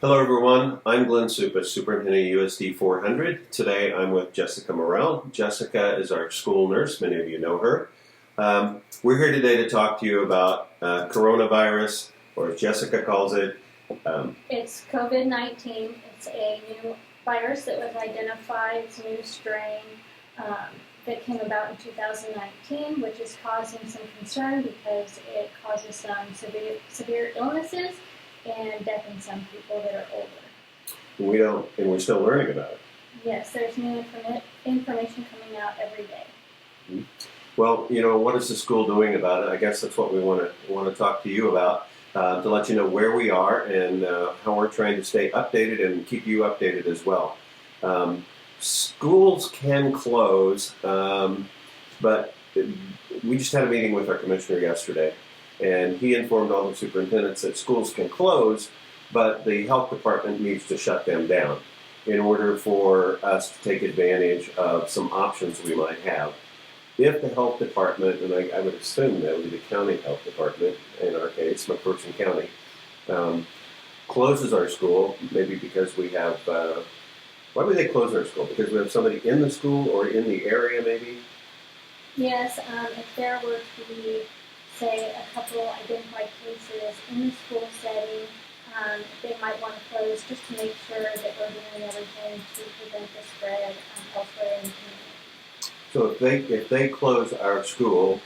Hello everyone, I'm Glenn Supas, Superintendent USD 400. Today I'm with Jessica Morrell. Jessica is our school nurse, many of you know her. We're here today to talk to you about coronavirus, or as Jessica calls it. It's COVID-19. It's a new virus that was identified. It's a new strain that came about in 2019, which is causing some concern because it causes some severe illnesses and death in some people that are older. And we're still learning about it. Yes, there's new information coming out every day. Well, what is the school doing about it? I guess that's what we want to talk to you about, to let you know where we are and how we're trying to stay updated and keep you updated as well. Schools can close, but we just had a meeting with our commissioner yesterday, and he informed all the superintendents that schools can close, but the health department needs to shut them down in order for us to take advantage of some options we might have. If the health department, and I would assume that would be the county health department, in our case, McPherson County, closes our school, maybe because we have, why would they close our school? Because we have somebody in the school or in the area maybe? Yes, if there were to be, say, a couple identified cases in the school setting, they might want to close just to make sure that we're doing everything to prevent the spread elsewhere in the community. So if they close our school,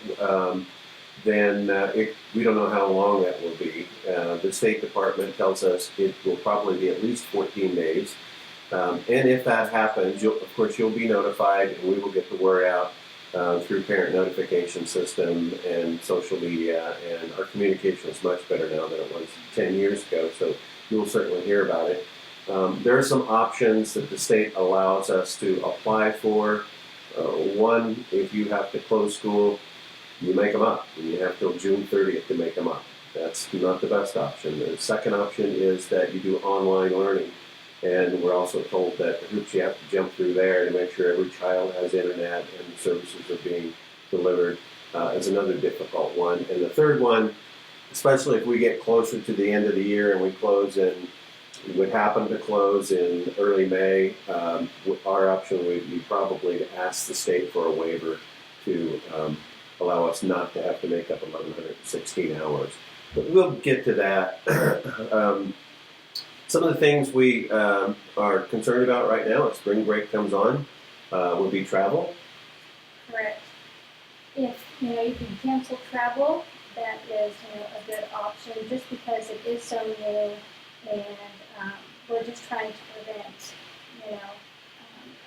then we don't know how long that will be. The State Department tells us it will probably be at least 14 days. And if that happens, of course, you'll be notified, and we will get the word out through parent notification system and social media. And our communication is much better now than it was 10 years ago, so you'll certainly hear about it. There are some options that the state allows us to apply for. One, if you have to close school, you make them up, and you have till June 30th to make them up. That's not the best option. The second option is that you do online learning, and we're also told that the hoops you have to jump through there to make sure every child has internet and the services are being delivered is another difficult one. And the third one, especially if we get closer to the end of the year and we close in, would happen to close in early May, our option would be probably to ask the state for a waiver to allow us not to have to make up 1,116 hours. But we'll get to that. Some of the things we are concerned about right now, if spring break comes on, would be travel. Correct. If you can cancel travel, that is a good option, just because it is so new, and we're just trying to prevent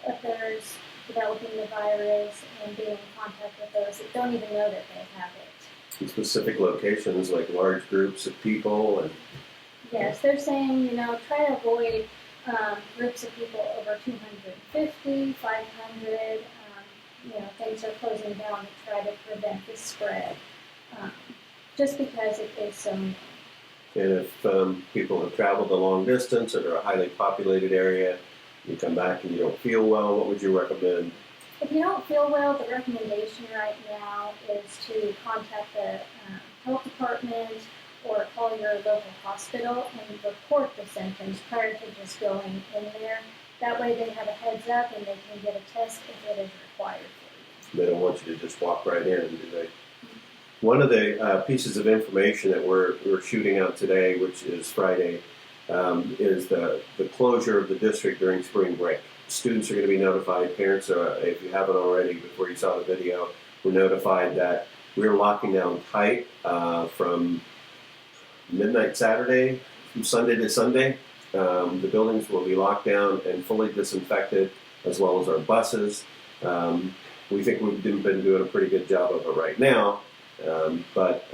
others developing the virus and being in contact with those that don't even know that they have it. In specific locations, like large groups of people, and yes, they're saying try to avoid groups of people over 250, 500. Things are closing down to try to prevent the spread, just because it is so new. And if people have traveled a long distance or they're a highly populated area, you come back and you don't feel well, what would you recommend? If you don't feel well, the recommendation right now is to contact the health department or call your local hospital and report the symptoms prior to just going in there. That way they have a heads up and they can get a test if it is required for you. They don't want you to just walk right in, do they? One of the pieces of information that we're shooting out today, which is Friday, is the closure of the district during spring break. Students are going to be notified. Parents, if you haven't already, before you saw the video, were notified that we're locking down tight from midnight Saturday, from Sunday to Sunday. The buildings will be locked down and fully disinfected, as well as our buses. We think we've been doing a pretty good job of it right now. But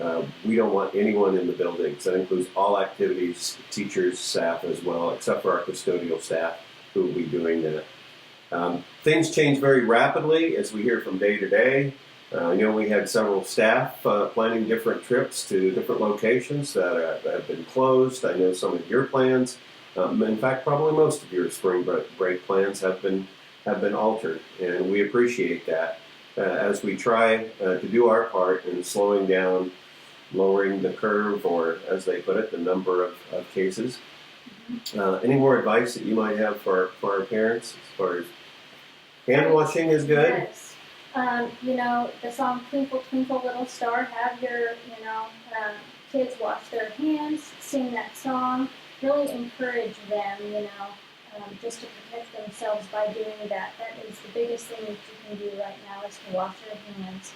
we don't want anyone in the buildings. That includes all activities, teachers, staff as well, except for our custodial staff who will be doing that. Things change very rapidly as we hear from day to day. We had several staff planning different trips to different locations that have been closed. I know some of your plans, in fact, probably most of your spring break plans have been altered, and we appreciate that. As we try to do our part in slowing down, lowering the curve, or as they put it, the number of cases. Any more advice that you might have for our parents as far as hand washing is good? Yes. The song Twinkle Twinkle Little Star, have your, kids wash their hands, sing that song, really encourage them, just to protect themselves by doing that. That is the biggest thing that you can do right now is to wash your hands.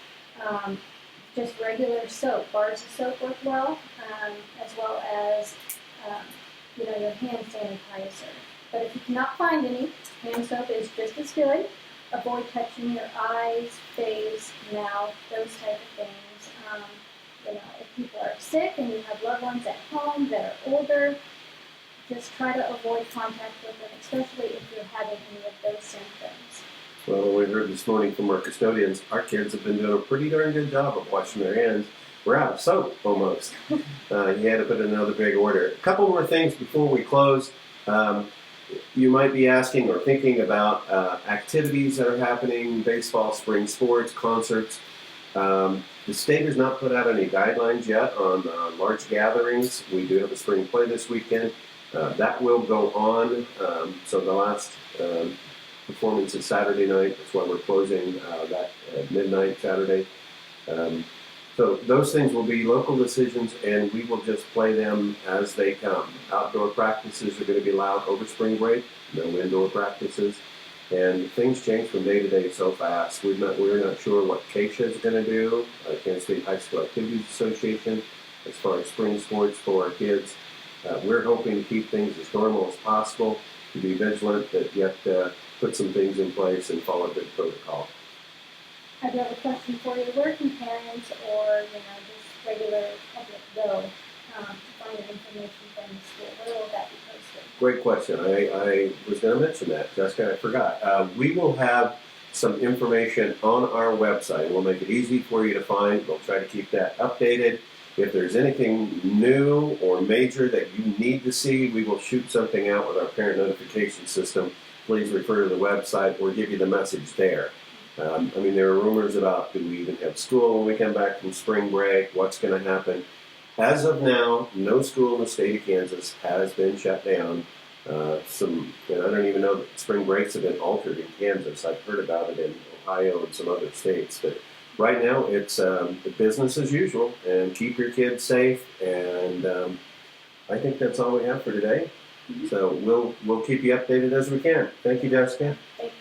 Just regular soap, bars of soap work well, as well as, your hand sanitizer. But if you cannot find any, hand soap is just as good. Avoid touching your eyes, face, mouth, those type of things. If people are sick and you have loved ones at home that are older, just try to avoid contact with them, especially if you're having any of those symptoms. Well, we heard this morning from our custodians, our kids have been doing a pretty darn good job of washing their hands. We're out of soap almost. You had to put in another big order. A couple more things before we close. You might be asking or thinking about activities that are happening, baseball, spring sports, concerts. The state has not put out any guidelines yet on large gatherings. We do have a spring play this weekend. That will go on. So the last performance is Saturday night. That's why we're closing that at midnight Saturday. So those things will be local decisions, and we will just play them as they come. Outdoor practices are going to be allowed over spring break, no indoor practices, and things change from day to day so fast. We're not sure what Keisha is going to do, Kansas State High School Activities Association, as far as spring sports for our kids. We're hoping to keep things as normal as possible, to be vigilant, but yet put some things in place and follow good protocol. I do have a question for you. Where can parents or, just regular public go to find information from the school? Where will that be posted? Great question. I was going to mention that, Jessica. I forgot. We will have some information on our website. We'll make it easy for you to find. We'll try to keep that updated. If there's anything new or major that you need to see, we will shoot something out with our parent notification system. Please refer to the website or give you the message there. There are rumors about, do we even have school when we come back from spring break? What's going to happen? As of now, no school in the state of Kansas has been shut down. I don't even know that spring breaks have been altered in Kansas. I've heard about it in Ohio and some other states. But right now, it's business as usual, and keep your kids safe. And I think that's all we have for today. So we'll keep you updated as we can. Thank you, Jessica. Thank you.